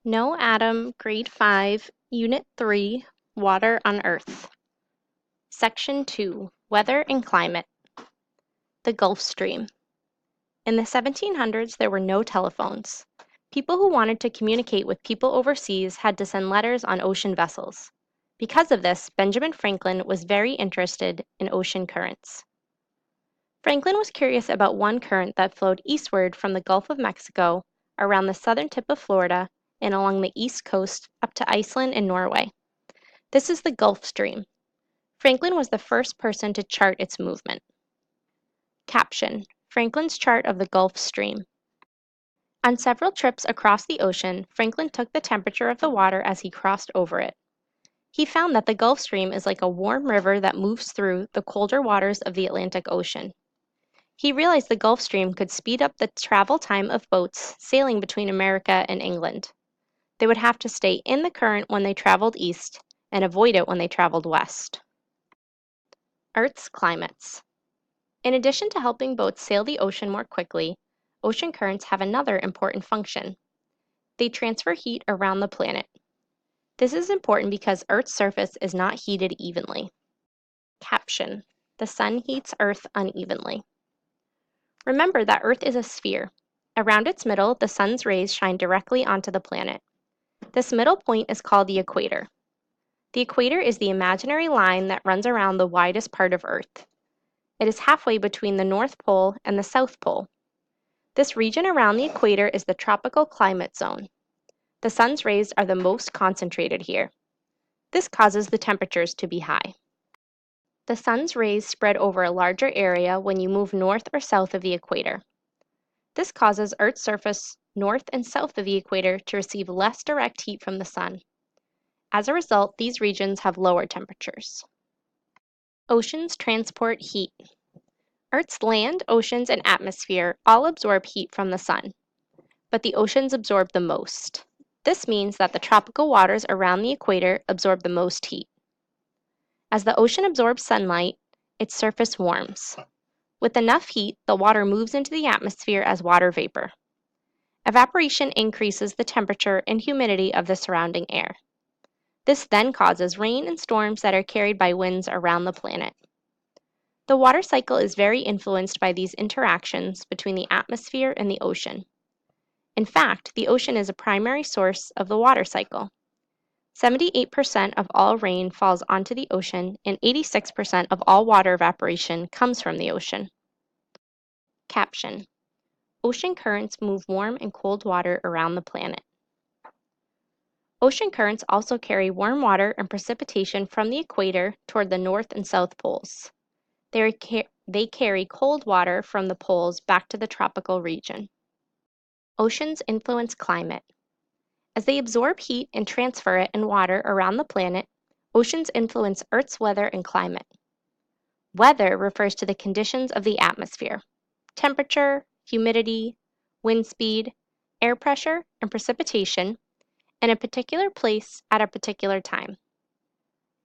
No Atom, Grade 5, Unit 3, Water on Earth. Section 2, Weather and Climate. The Gulf Stream. In the 1700s, there were no telephones. People who wanted to communicate with people overseas had to send letters on ocean vessels. Because of this, Benjamin Franklin was very interested in ocean currents. Franklin was curious about one current that flowed eastward from the Gulf of Mexico, around the southern tip of Florida, and along the east coast up to Iceland and Norway. This is the Gulf Stream. Franklin was the first person to chart its movement. Caption: Franklin's chart of the Gulf Stream. On several trips across the ocean, Franklin took the temperature of the water as he crossed over it. He found that the Gulf Stream is like a warm river that moves through the colder waters of the Atlantic Ocean. He realized the Gulf Stream could speed up the travel time of boats sailing between America and England. They would have to stay in the current when they traveled east and avoid it when they traveled west. Earth's climates. In addition to helping boats sail the ocean more quickly, ocean currents have another important function. They transfer heat around the planet. This is important because Earth's surface is not heated evenly. Caption: The sun heats Earth unevenly. Remember that Earth is a sphere. Around its middle, the sun's rays shine directly onto the planet. This middle point is called the equator. The equator is the imaginary line that runs around the widest part of Earth. It is halfway between the North Pole and the South Pole. This region around the equator is the tropical climate zone. The sun's rays are the most concentrated here. This causes the temperatures to be high. The sun's rays spread over a larger area when you move north or south of the equator. This causes Earth's surface north and south of the equator to receive less direct heat from the sun. As a result, these regions have lower temperatures. Oceans transport heat. Earth's land, oceans, and atmosphere all absorb heat from the sun, but the oceans absorb the most. This means that the tropical waters around the equator absorb the most heat. As the ocean absorbs sunlight, its surface warms. With enough heat, the water moves into the atmosphere as water vapor. Evaporation increases the temperature and humidity of the surrounding air. This then causes rain and storms that are carried by winds around the planet. The water cycle is very influenced by these interactions between the atmosphere and the ocean. In fact, the ocean is a primary source of the water cycle. 78% of all rain falls onto the ocean, and 86% of all water evaporation comes from the ocean. Caption: Ocean currents move warm and cold water around the planet. Ocean currents also carry warm water and precipitation from the equator toward the north and south poles. They carry cold water from the poles back to the tropical region. Oceans influence climate. As they absorb heat and transfer it in water around the planet, oceans influence Earth's weather and climate. Weather refers to the conditions of the atmosphere: temperature, humidity, wind speed, air pressure, and precipitation in a particular place at a particular time.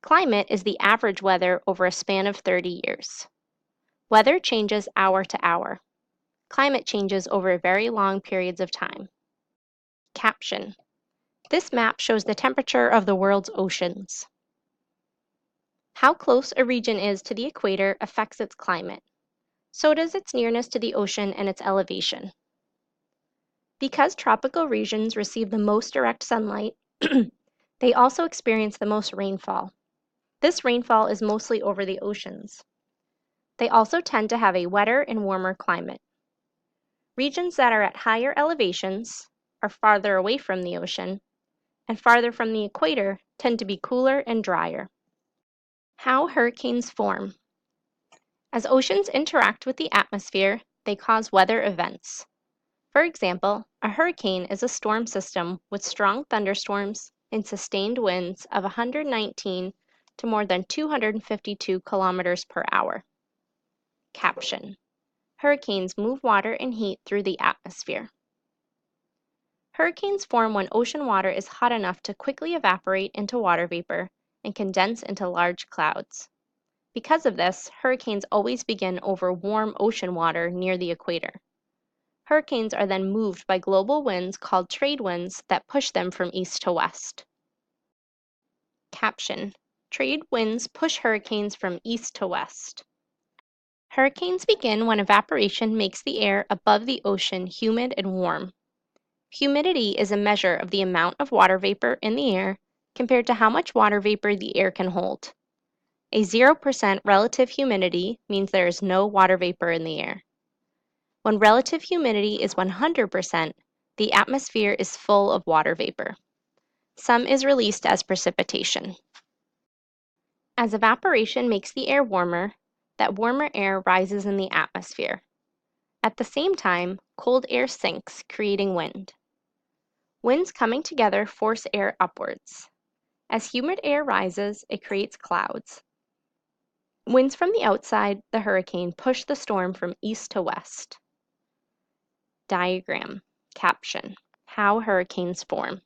Climate is the average weather over a span of 30 years. Weather changes hour to hour. Climate changes over very long periods of time. Caption: This map shows the temperature of the world's oceans. How close a region is to the equator affects its climate. So does its nearness to the ocean and its elevation. Because tropical regions receive the most direct sunlight, they also experience the most rainfall. This rainfall is mostly over the oceans. They also tend to have a wetter and warmer climate. Regions that are at higher elevations, are farther away from the ocean, and farther from the equator tend to be cooler and drier. How hurricanes form. As oceans interact with the atmosphere, they cause weather events. For example, a hurricane is a storm system with strong thunderstorms and sustained winds of 119 to more than 252 kilometers per hour. Caption: Hurricanes move water and heat through the atmosphere. Hurricanes form when ocean water is hot enough to quickly evaporate into water vapor and condense into large clouds. Because of this, hurricanes always begin over warm ocean water near the equator. Hurricanes are then moved by global winds called trade winds that push them from east to west. Caption: Trade winds push hurricanes from east to west. Hurricanes begin when evaporation makes the air above the ocean humid and warm. Humidity is a measure of the amount of water vapor in the air compared to how much water vapor the air can hold. A 0% relative humidity means there is no water vapor in the air. When relative humidity is 100%, the atmosphere is full of water vapor. Some is released as precipitation. As evaporation makes the air warmer, that warmer air rises in the atmosphere. At the same time, cold air sinks, creating wind. Winds coming together force air upwards. As humid air rises, it creates clouds. Winds from the outside the hurricane push the storm from east to west. Diagram. Caption: How hurricanes form.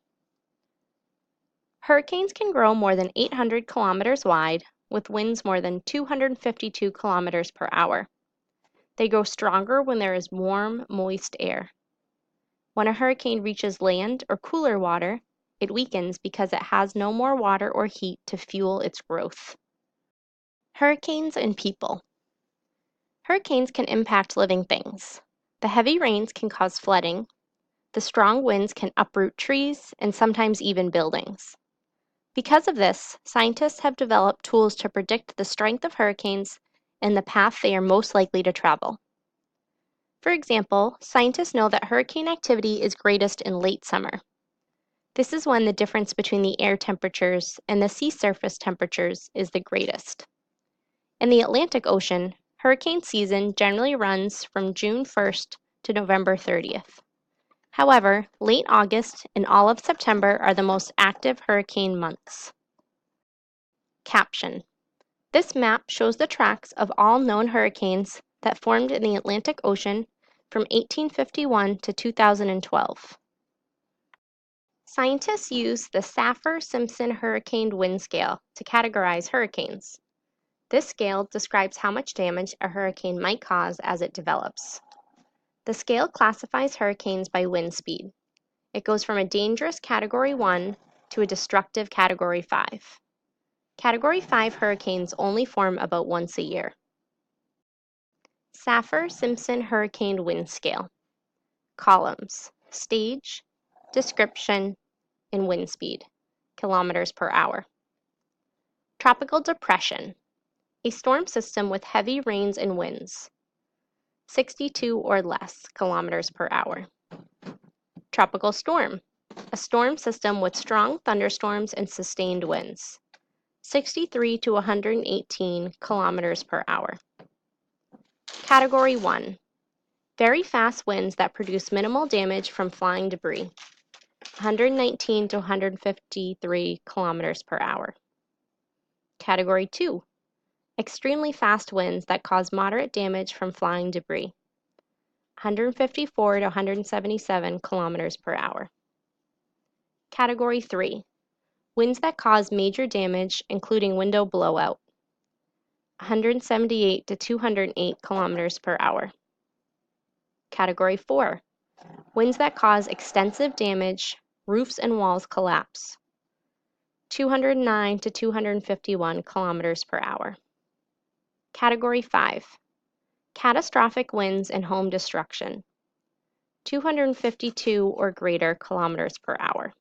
Hurricanes can grow more than 800 kilometers wide, with winds more than 252 kilometers per hour. They grow stronger when there is warm, moist air. When a hurricane reaches land or cooler water, it weakens because it has no more water or heat to fuel its growth. Hurricanes and people. Hurricanes can impact living things. The heavy rains can cause flooding. The strong winds can uproot trees and sometimes even buildings. Because of this, scientists have developed tools to predict the strength of hurricanes and the path they are most likely to travel. For example, scientists know that hurricane activity is greatest in late summer. This is when the difference between the air temperatures and the sea surface temperatures is the greatest. In the Atlantic Ocean, hurricane season generally runs from June 1st to November 30th. However, late August and all of September are the most active hurricane months. Caption: This map shows the tracks of all known hurricanes that formed in the Atlantic Ocean from 1851 to 2012. Scientists use the Saffir-Simpson Hurricane Wind Scale to categorize hurricanes. This scale describes how much damage a hurricane might cause as it develops. The scale classifies hurricanes by wind speed. It goes from a dangerous Category 1 to a destructive Category 5. Category 5 hurricanes only form about once a year. Saffir-Simpson Hurricane Wind Scale. Columns: stage, description, and wind speed, kilometers per hour. Tropical depression, a storm system with heavy rains and winds, 62 or less kilometers per hour. Tropical storm, a storm system with strong thunderstorms and sustained winds, 63 to 118 kilometers per hour. Category 1, very fast winds that produce minimal damage from flying debris, 119 to 153 kilometers per hour. Category 2, extremely fast winds that cause moderate damage from flying debris, 154 to 177 kilometers per hour. Category 3, winds that cause major damage, including window blowout, 178 to 208 kilometers per hour. Category 4, winds that cause extensive damage, roofs and walls collapse, 209 to 251 kilometers per hour. Category 5, catastrophic winds and home destruction, 252 or greater kilometers per hour.